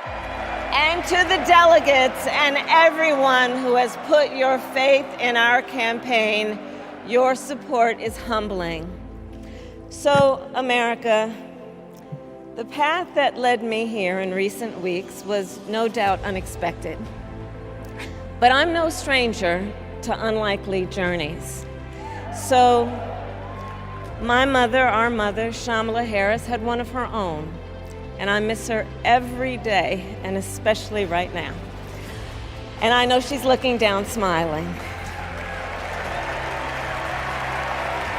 And to the delegates and everyone who has put your faith in our campaign, your support is humbling. So, America, the path that led me here in recent weeks was no doubt unexpected. But I'm no stranger to unlikely journeys. So, my mother, our mother, Kamala Harris, had one of her own. And I miss her every day, and especially right now. And I know she's looking down smiling.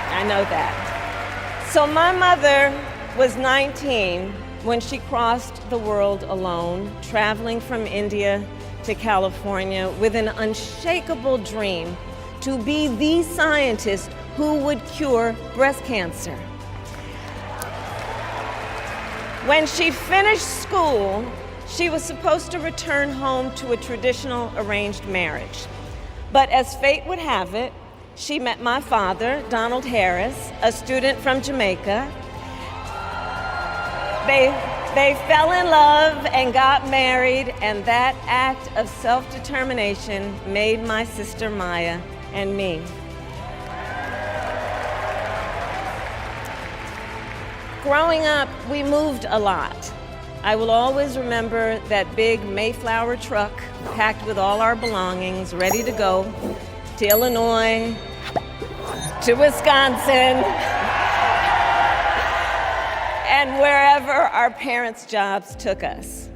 I know that. So my mother was 19 when she crossed the world alone, traveling from India to California with an unshakable dream to be the scientist who would cure breast cancer. When she finished school, she was supposed to return home to a traditional arranged marriage. But as fate would have it, she met my father, Donald Harris, a student from Jamaica. They fell in love and got married, and that act of self-determination made my sister Maya and me. Growing up, we moved a lot. I will always remember that big Mayflower truck packed with all our belongings, ready to go to Illinois, to Wisconsin, and wherever our parents' jobs took us.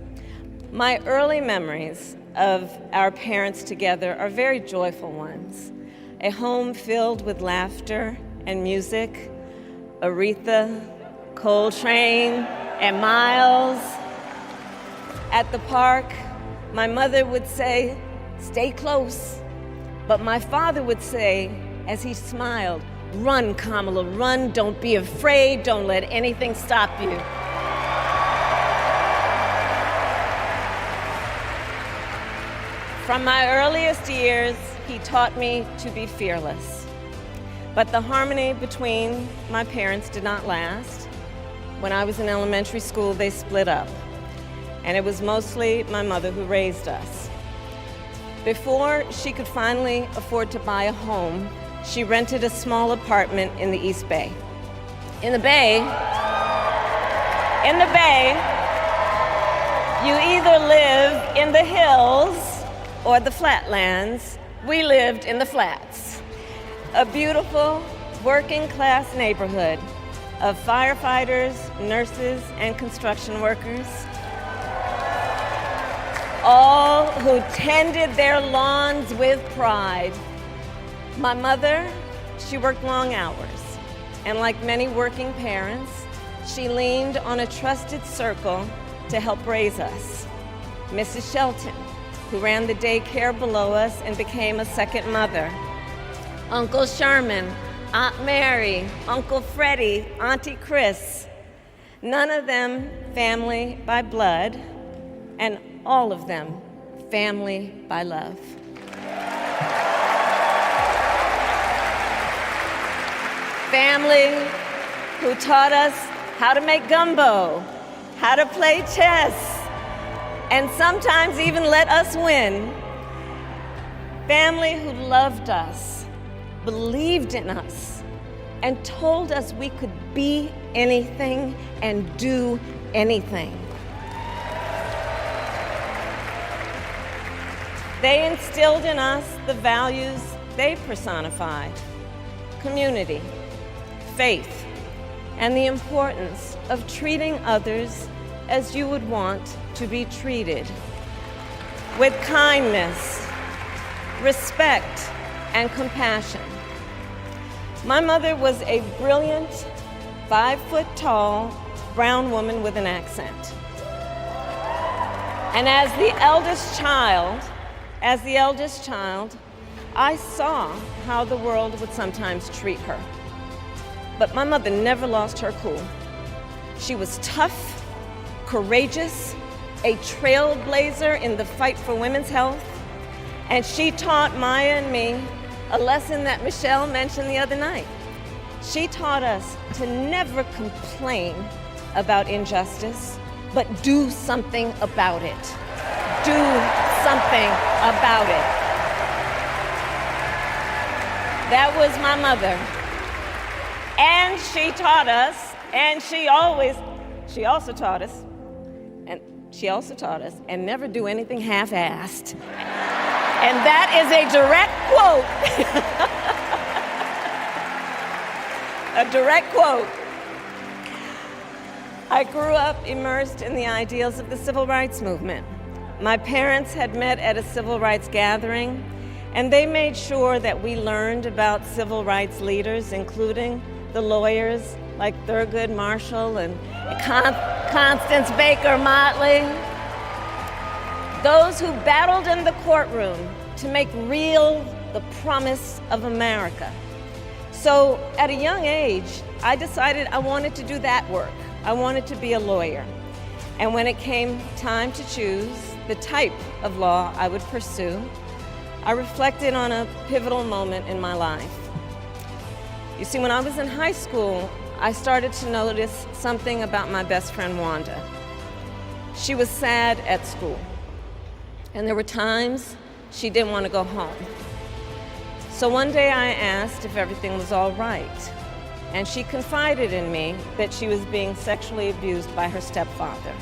My early memories of our parents together are very joyful ones. A home filled with laughter and music, Aretha, Coltrane, and Miles. At the park, my mother would say, "Stay close." But my father would say, as he smiled, "Run, Kamala, run. Don't be afraid. Don't let anything stop you." From my earliest years, he taught me to be fearless. But the harmony between my parents did not last. When I was in elementary school, they split up. And it was mostly my mother who raised us. Before she could finally afford to buy a home, she rented a small apartment in the East Bay. In the Bay, you either live in the hills or the flatlands. We lived in the flats. A beautiful working-class neighborhood of firefighters, nurses, and construction workers, all who tended their lawns with pride. My mother, she worked long hours, and like many working parents, she leaned on a trusted circle to help raise us. Mrs. Shelton, who ran the daycare below us and became a second mother. Uncle Sherman, Aunt Mary, Uncle Freddie, Auntie Chris. None of them family by blood, and all of them family by love. Family who taught us how to make gumbo, how to play chess, and sometimes even let us win. Family who loved us, believed in us, and told us we could be anything and do anything. They instilled in us the values they personified: community, faith, and the importance of treating others as you would want to be treated, with kindness, respect, and compassion. My mother was a brilliant, 5-foot-tall, brown woman with an accent. And as the eldest child, I saw how the world would sometimes treat her. But my mother never lost her cool. She was tough, courageous, a trailblazer in the fight for women's health, and she taught Maya and me a lesson that Michelle mentioned the other night. She taught us to never complain about injustice, but do something about it. Do something about it. That was my mother. And she taught us, and she also taught us, and never do anything half-assed. And that is a direct quote. A direct quote. I grew up immersed in the ideals of the civil rights movement. My parents had met at a civil rights gathering, and they made sure that we learned about civil rights leaders, including the lawyers like Thurgood Marshall and Constance Baker Motley, those who battled in the courtroom to make real the promise of America. So at a young age, I decided I wanted to do that work. I wanted to be a lawyer. And when it came time to choose the type of law I would pursue, I reflected on a pivotal moment in my life. You see, when I was in high school, I started to notice something about my best friend, Wanda. She was sad at school, and there were times she didn't want to go home. So one day I asked if everything was all right, and she confided in me that she was being sexually abused by her stepfather.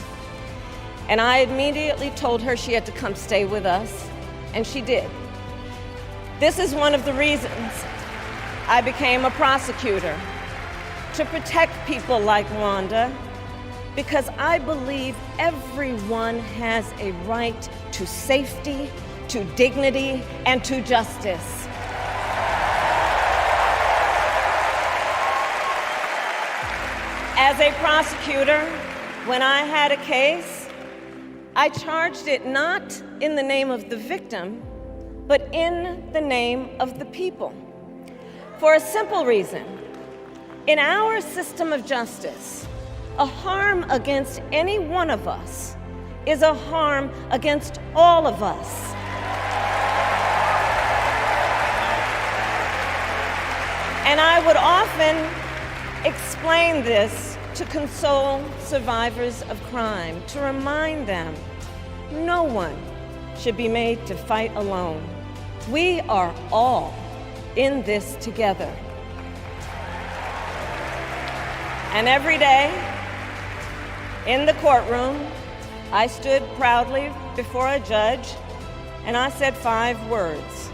And I immediately told her she had to come stay with us, and she did. This is one of the reasons I became a prosecutor, to protect people like Wanda, because I believe everyone has a right to safety, to dignity, and to justice. As a prosecutor, when I had a case, I charged it not in the name of the victim, but in the name of the people. For a simple reason. In our system of justice, a harm against any one of us is a harm against all of us. And I would often explain this to console survivors of crime, to remind them no one should be made to fight alone. We are all in this together. And every day in the courtroom, I stood proudly before a judge and I said 5 words: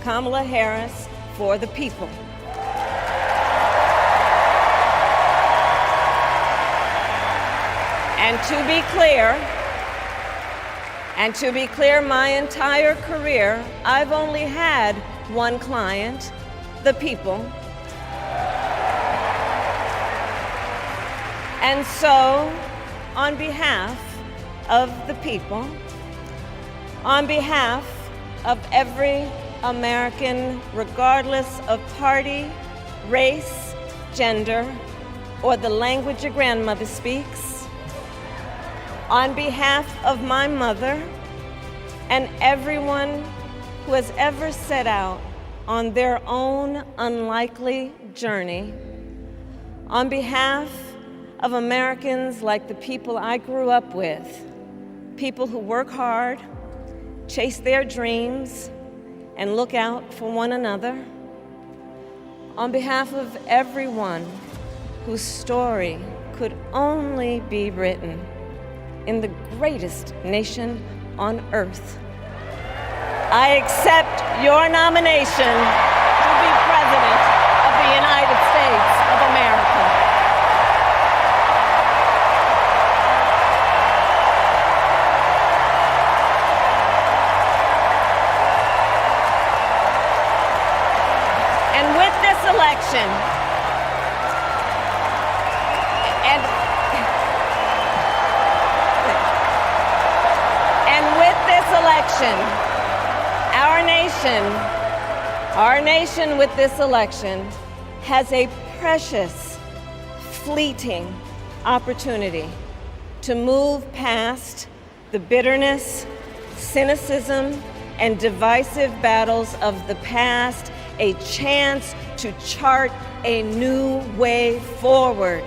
Kamala Harris for the people. And to be clear, my entire career, I've only had one client, the people. And so, on behalf of the people, on behalf of every American, regardless of party, race, gender, or the language your grandmother speaks, on behalf of my mother and everyone who has ever set out on their own unlikely journey, on behalf of Americans like the people I grew up with, people who work hard, chase their dreams, and look out for one another, on behalf of everyone whose story could only be written in the greatest nation on earth, I accept your nomination to be President of the United States of America. And with this election, our nation with this election has a precious, fleeting opportunity to move past the bitterness, cynicism, and divisive battles of the past, a chance to chart a new way forward.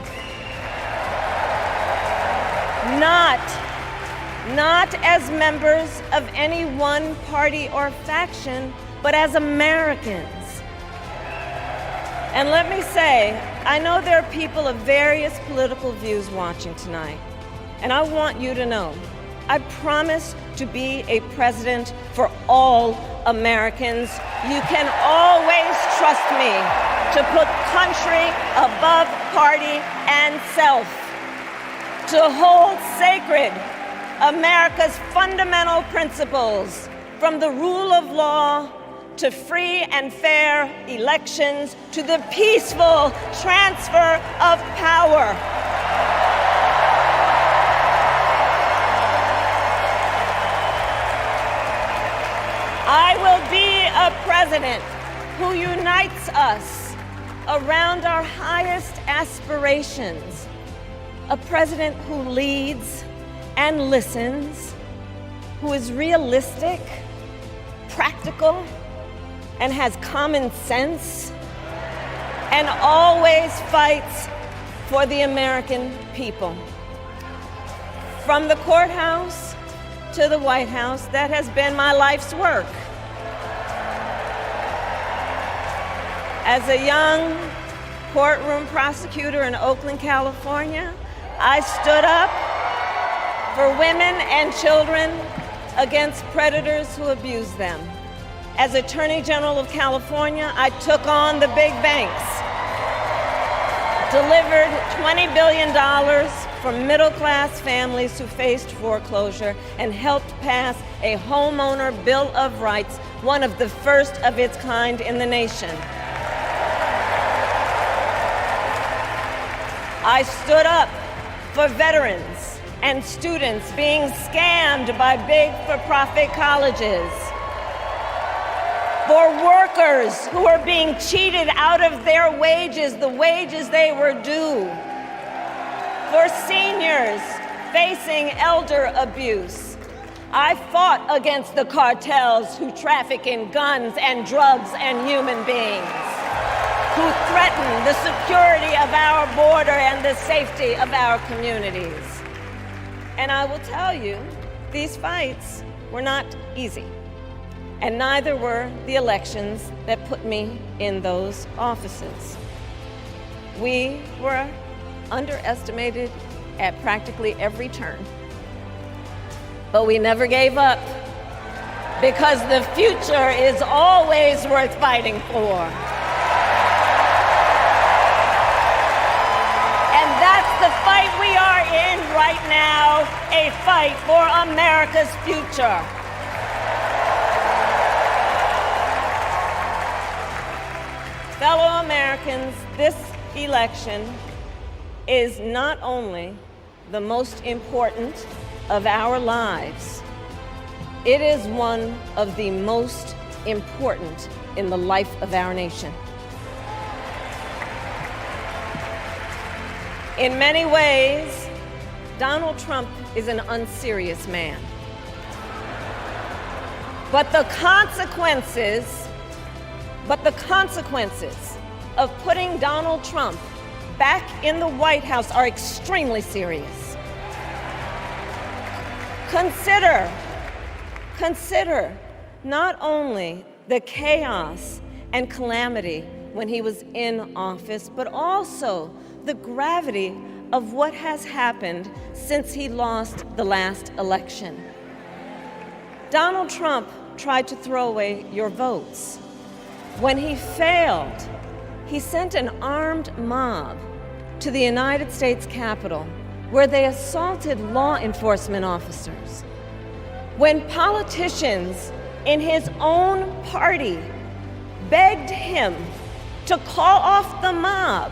not as members of any one party or faction, but as Americans. And let me say, I know there are people of various political views watching tonight, and I want you to know, I promise to be a president for all Americans. You can always trust me to put country above party and self, to hold sacred America's fundamental principles, from the rule of law to free and fair elections to the peaceful transfer of power. I will be a president who unites us around our highest aspirations, a president who leads and listens, who is realistic, practical, and has common sense, and always fights for the American people. From the courthouse to the White House, that has been my life's work. As a young courtroom prosecutor in Oakland, California, I stood up for women and children against predators who abuse them. As Attorney General of California, I took on the big banks, delivered $20 billion for middle-class families who faced foreclosure, and helped pass a homeowner Bill of Rights, one of the first of its kind in the nation. I stood up for veterans and students being scammed by big for-profit colleges, for workers who are being cheated out of their wages, the wages they were due, for seniors facing elder abuse. I fought against the cartels who traffic in guns and drugs and human beings, who threaten the security of our border and the safety of our communities. And I will tell you, these fights were not easy, and neither were the elections that put me in those offices. We were underestimated at practically every turn, but we never gave up, because the future is always worth fighting for. And that's the fight we are in right now, a fight for America's future. Fellow Americans, this election is not only the most important of our lives, it is one of the most important in the life of our nation. In many ways, Donald Trump is an unserious man. But the consequences of putting Donald Trump back in the White House are extremely serious. Consider not only the chaos and calamity when he was in office, but also the gravity of what has happened since he lost the last election. Donald Trump tried to throw away your votes. When he failed, he sent an armed mob to the United States Capitol, where they assaulted law enforcement officers. When politicians in his own party begged him to call off the mob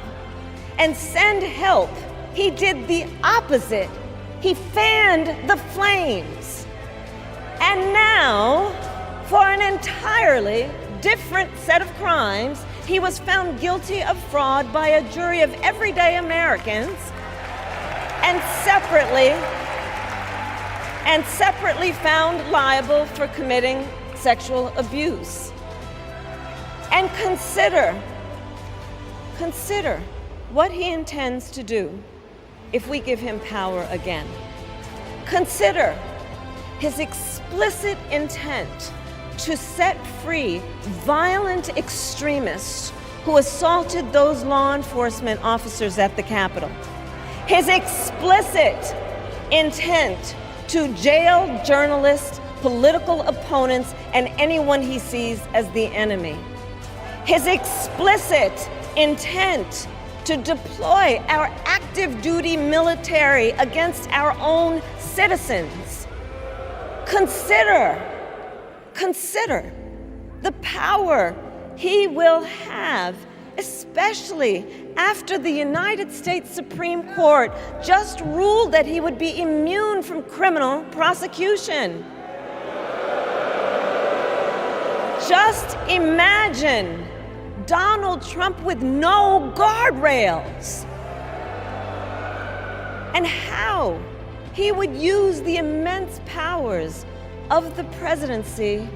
and send help, he did the opposite. He fanned the flames. And now, for an entirely different set of crimes, he was found guilty of fraud by a jury of everyday Americans, and separately found liable for committing sexual abuse. And consider what he intends to do if we give him power again. Consider his explicit intent to set free violent extremists who assaulted those law enforcement officers at the Capitol. His explicit intent to jail journalists, political opponents, and anyone he sees as the enemy. His explicit intent to deploy our active duty military against our own citizens. Consider the power he will have, especially after the United States Supreme Court just ruled that he would be immune from criminal prosecution. Just imagine Donald Trump with no guardrails, and how he would use the immense powers of the presidency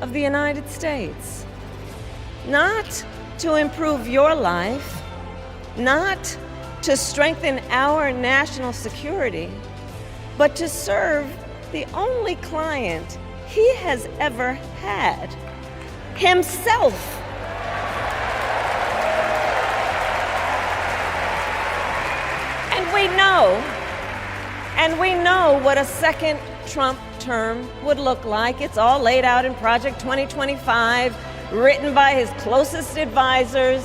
of the United States, not to improve your life, not to strengthen our national security, but to serve the only client he has ever had, himself. And we know what a second Trump term would look like. It's all laid out in Project 2025, written by his closest advisors,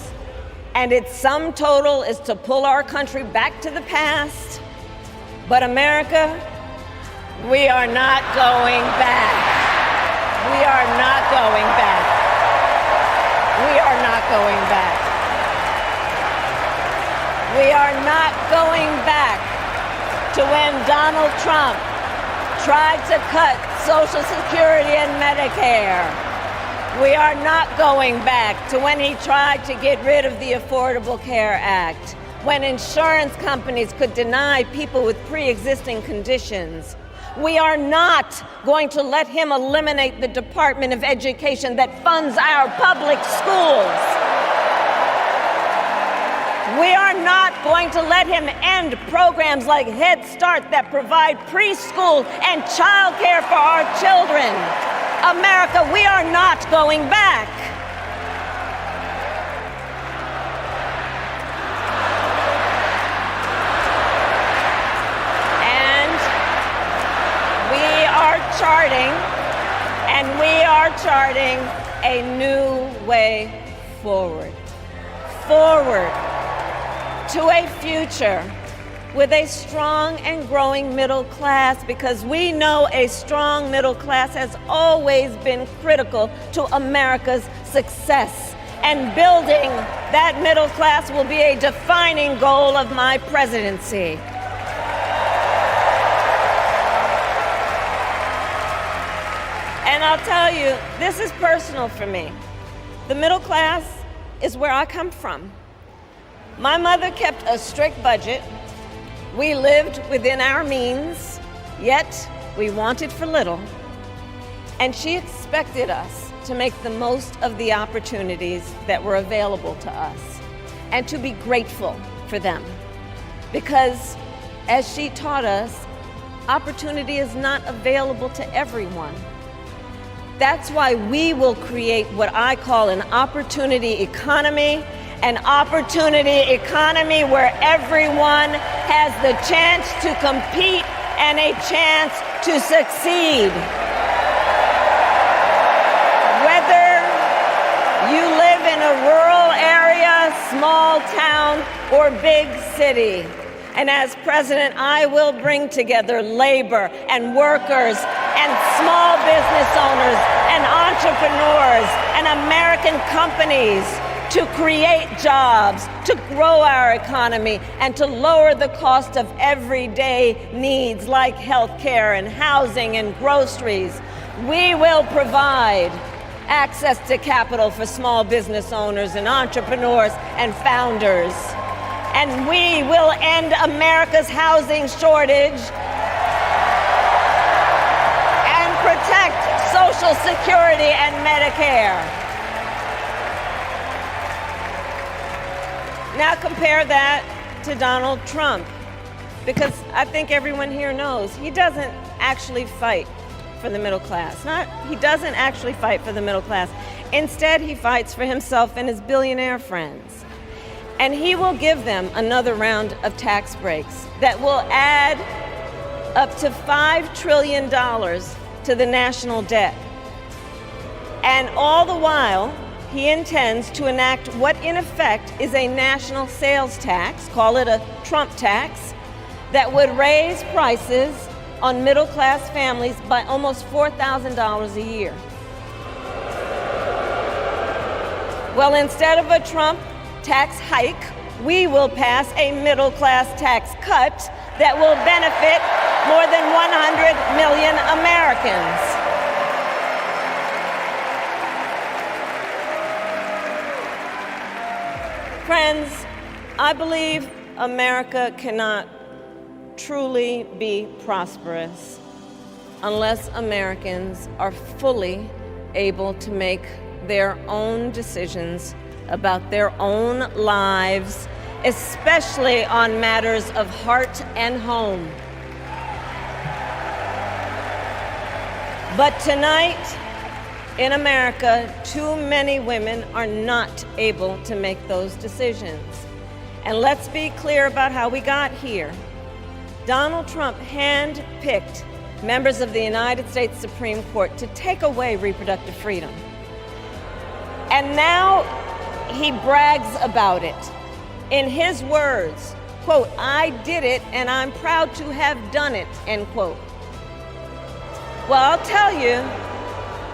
and its sum total is to pull our country back to the past. But America, we are not going back. We are not going back. We are not going back. We are not going back to when Donald Trump tried to cut Social Security and Medicare. We are not going back to when he tried to get rid of the Affordable Care Act, when insurance companies could deny people with pre-existing conditions. We are not going to let him eliminate the Department of Education that funds our public schools. We are not going to let him end programs like Head Start that provide preschool and childcare for our children. America, we are not going back. And we are charting a new way forward. To a future with a strong and growing middle class, because we know a strong middle class has always been critical to America's success. And building that middle class will be a defining goal of my presidency. And I'll tell you, this is personal for me. The middle class is where I come from. My mother kept a strict budget. We lived within our means, yet we wanted for little. And she expected us to make the most of the opportunities that were available to us and to be grateful for them. Because, as she taught us, opportunity is not available to everyone. That's why we will create what I call an opportunity economy. An opportunity economy where everyone has the chance to compete and a chance to succeed. Whether you live in a rural area, small town, or big city. And as president, I will bring together labor and workers and small business owners and entrepreneurs and American companies to create jobs, to grow our economy, and to lower the cost of everyday needs like health care and housing and groceries. We will provide access to capital for small business owners and entrepreneurs and founders. And we will end America's housing shortage and protect Social Security and Medicare. Now compare that to Donald Trump. because I think everyone here knows he doesn't actually fight for the middle class. He doesn't actually fight for the middle class. Instead, he fights for himself and his billionaire friends. And he will give them another round of tax breaks that will add up to $5 trillion to the national debt. And all the while, he intends to enact what in effect is a national sales tax, call it a Trump tax, that would raise prices on middle-class families by almost $4,000 a year. Well, instead of a Trump tax hike, we will pass a middle-class tax cut that will benefit more than 100 million Americans. Friends, I believe America cannot truly be prosperous unless Americans are fully able to make their own decisions about their own lives, especially on matters of heart and home. But tonight, in America, too many women are not able to make those decisions. And let's be clear about how we got here. Donald Trump handpicked members of the United States Supreme Court to take away reproductive freedom. And now he brags about it. In his words, quote, "I did it and I'm proud to have done it," end quote. Well, I'll tell you,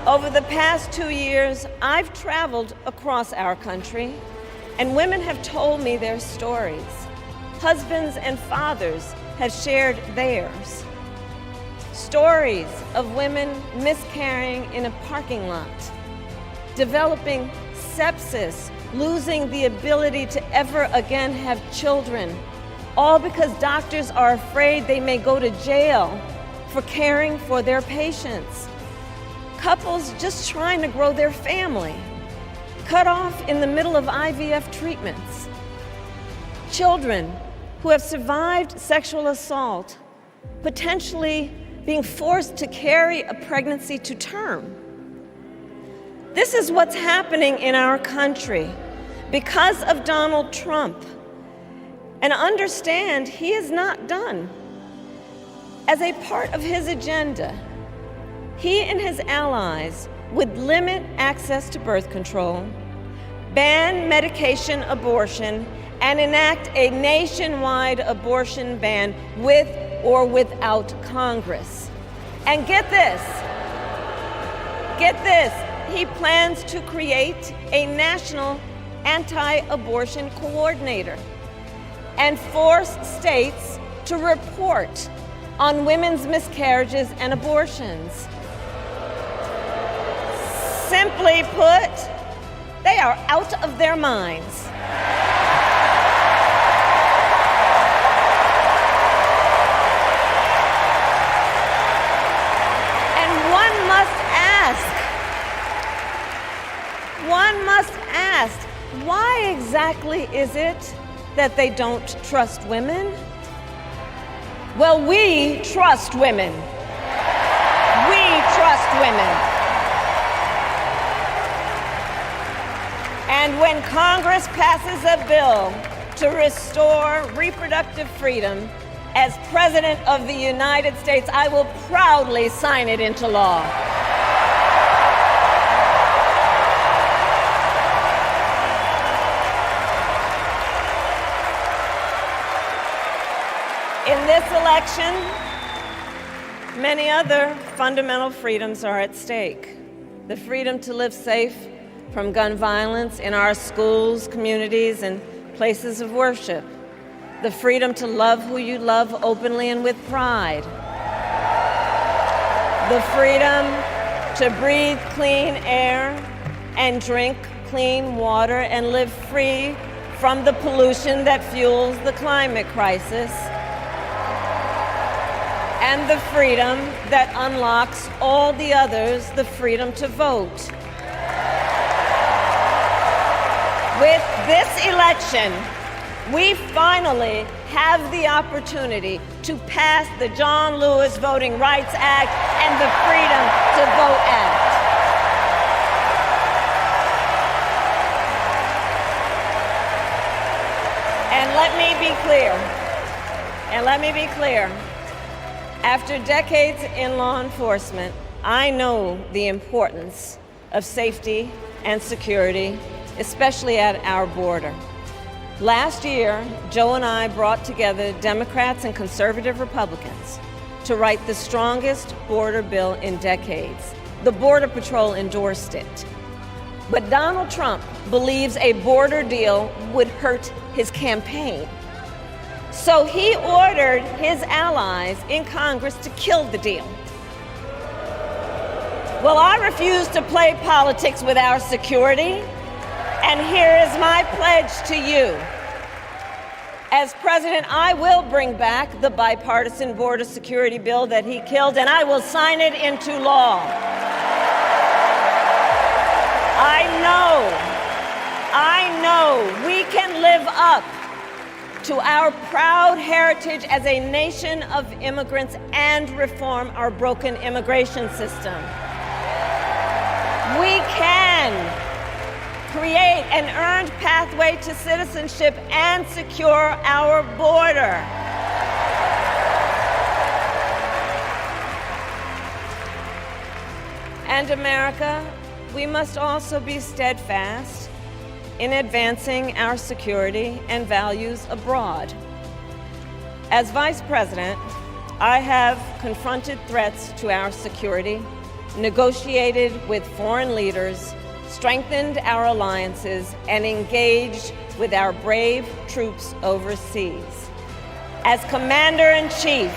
over the past 2 years, I've traveled across our country, and women have told me their stories. Husbands and fathers have shared theirs. Stories of women miscarrying in a parking lot, developing sepsis, losing the ability to ever again have children, all because doctors are afraid they may go to jail for caring for their patients. Couples just trying to grow their family, cut off in the middle of IVF treatments. Children who have survived sexual assault, potentially being forced to carry a pregnancy to term. This is what's happening in our country because of Donald Trump. And understand, he is not done. As a part of his agenda, he and his allies would limit access to birth control, ban medication abortion, and enact a nationwide abortion ban with or without Congress. And get this, he plans to create a national anti-abortion coordinator and force states to report on women's miscarriages and abortions. Simply put, they are out of their minds. And one must ask, why exactly is it that they don't trust women? Well, we trust women. We trust women. And when Congress passes a bill to restore reproductive freedom, as President of the United States, I will proudly sign it into law. In this election, many other fundamental freedoms are at stake. The freedom to live safe from gun violence in our schools, communities, and places of worship. The freedom to love who you love openly and with pride. The freedom to breathe clean air and drink clean water and live free from the pollution that fuels the climate crisis. And the freedom that unlocks all the others, the freedom to vote. With this election, We finally have the opportunity to pass the John Lewis Voting Rights Act and the Freedom to Vote Act. And let me be clear, after decades in law enforcement, I know the importance of safety and security, especially at our border. Last year, Joe and I brought together Democrats and conservative Republicans to write the strongest border bill in decades. The Border Patrol endorsed it. But Donald Trump believes a border deal would hurt his campaign. So he ordered his allies in Congress to kill the deal. Well, I refuse to play politics with our security. And here is my pledge to you. As president, I will bring back the bipartisan border security bill that he killed, and I will sign it into law. I know we can live up to our proud heritage as a nation of immigrants and reform our broken immigration system. We can create an earned pathway to citizenship and secure our border. And America, we must also be steadfast in advancing our security and values abroad. As Vice President, I have confronted threats to our security, negotiated with foreign leaders, strengthened our alliances, and engaged with our brave troops overseas. As Commander-in-Chief,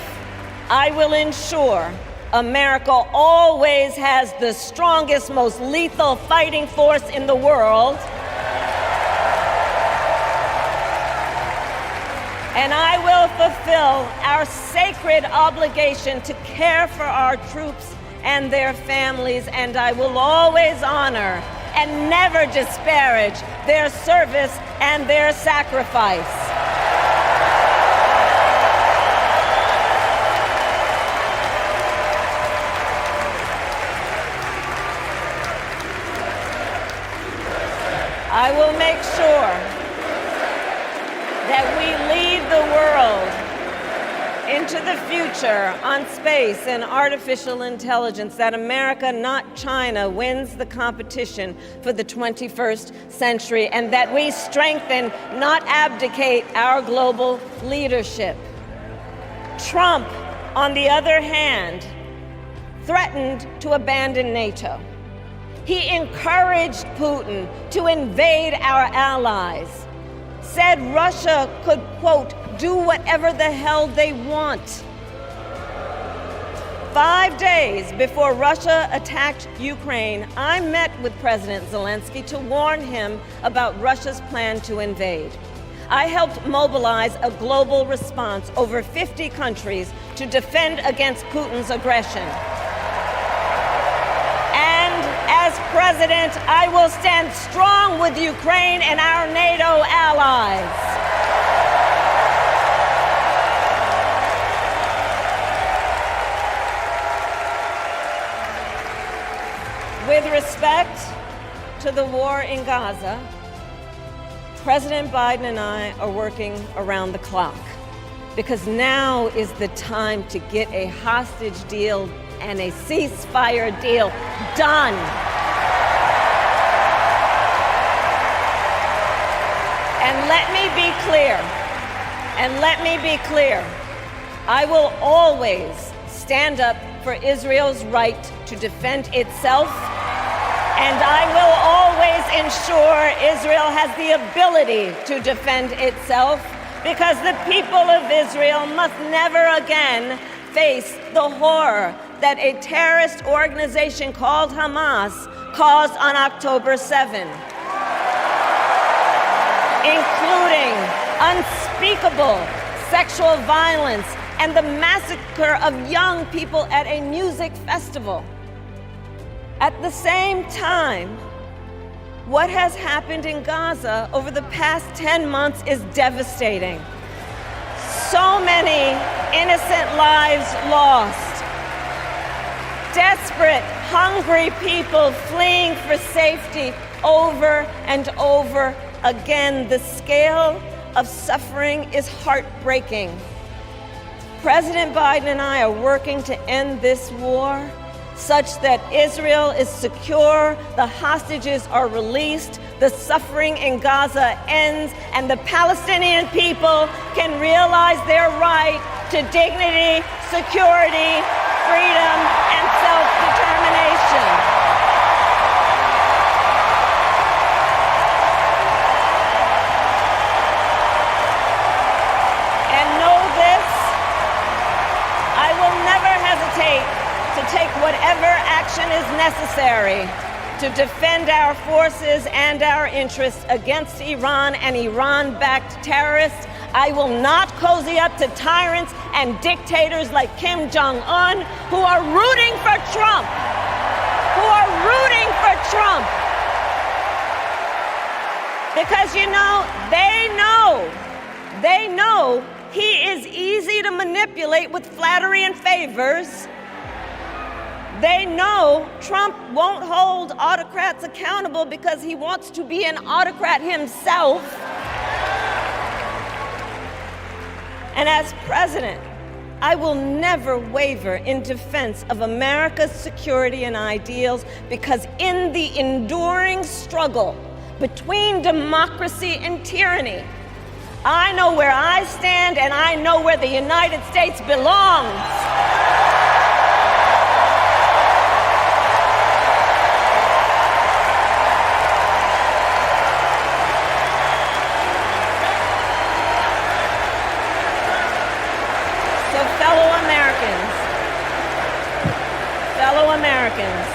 I will ensure America always has the strongest, most lethal fighting force in the world. And I will fulfill our sacred obligation to care for our troops and their families, and I will always honor and never disparage their service and their sacrifice. I will make sure that we lead the world into the future on space and artificial intelligence, that America, not China, wins the competition for the 21st century, and that we strengthen, not abdicate, our global leadership. Trump, on the other hand, threatened to abandon NATO. He encouraged Putin to invade our allies, said Russia could, quote, do whatever the hell they want. 5 days before Russia attacked Ukraine, I met with President Zelensky to warn him about Russia's plan to invade. I helped mobilize a global response, over 50 countries, to defend against Putin's aggression. And as president, I will stand strong with Ukraine and our NATO allies. With respect to the war in Gaza, President Biden and I are working around the clock, because now is the time to get a hostage deal and a ceasefire deal done. And let me be clear, I will always stand up for Israel's right to defend itself, and I will always ensure Israel has the ability to defend itself, because the people of Israel must never again face the horror that a terrorist organization called Hamas caused on October 7, including unspeakable sexual violence and the massacre of young people at a music festival. At the same time, What has happened in Gaza over the past 10 months is devastating. So many innocent lives lost. Desperate, hungry people fleeing for safety over and over again. The scale of suffering is heartbreaking. President Biden and I are working to end this war such that Israel is secure, the hostages are released, the suffering in Gaza ends, and the Palestinian people can realize their right to dignity, security, freedom, and self-determination. And know this, I will never hesitate to take whatever action is necessary to defend our forces and our interests against Iran and Iran-backed terrorists. I will not cozy up to tyrants and dictators like Kim Jong-un who are rooting for Trump, Because, they know he is easy to manipulate with flattery and favors. They know Trump won't hold autocrats accountable because he wants to be an autocrat himself. And as president, I will never waver in defense of America's security and ideals, because in the enduring struggle between democracy and tyranny, I know where I stand and I know where the United States belongs. Fellow Americans,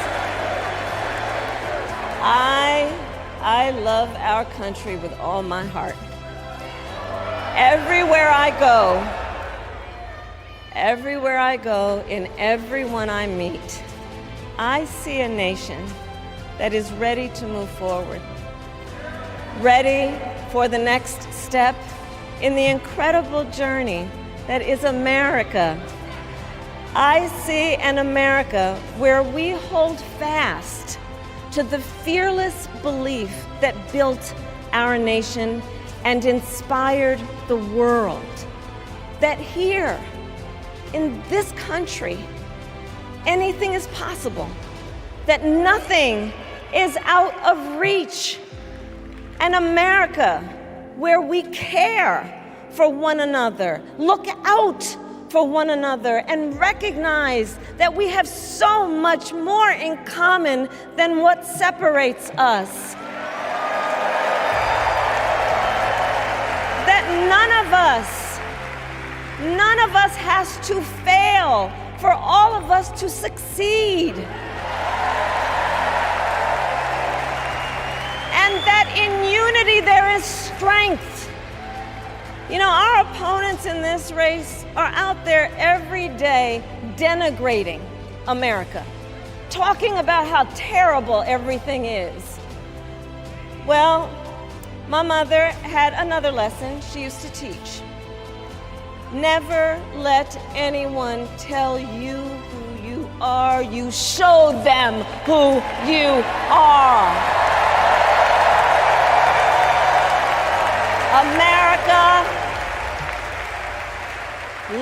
I love our country with all my heart. Everywhere I go, in everyone I meet, I see a nation that is ready to move forward, ready for the next step in the incredible journey that is America. I see an America where we hold fast to the fearless belief that built our nation and inspired the world. That here, in this country, anything is possible. That nothing is out of reach. An America where we care for one another, look out for one another, and recognize that we have so much more in common than what separates us. That none of us has to fail for all of us to succeed. And that in unity there is strength. You know, our opponents in this race are out there every day denigrating America, talking about how terrible everything is. Well, my mother had another lesson she used to teach. Never let anyone tell you who you are. You show them who you are. America,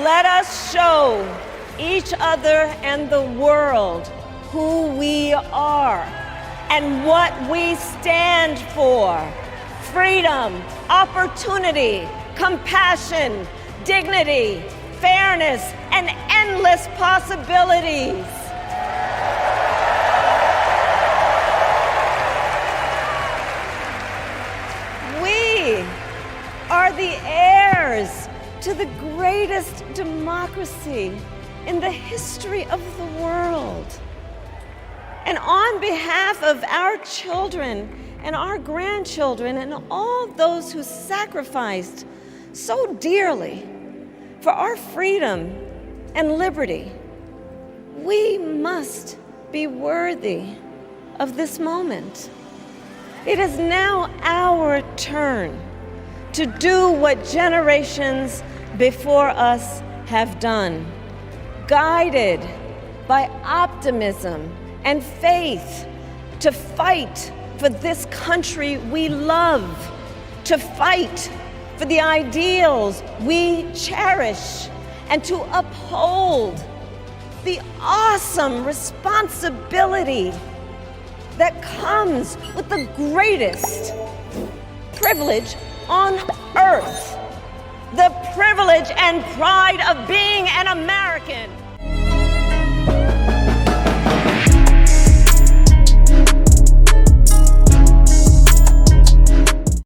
let us show each other and the world who we are and what we stand for. Freedom, opportunity, compassion, dignity, fairness, and endless possibilities. We are the heirs to the greatest democracy in the history of the world. And on behalf of our children and our grandchildren and all those who sacrificed so dearly for our freedom and liberty, we must be worthy of this moment. It is now our turn to do what generations before us have done, guided by optimism and faith, to fight for this country we love, to fight for the ideals we cherish, and to uphold the awesome responsibility that comes with the greatest privilege on earth, the privilege and pride of being an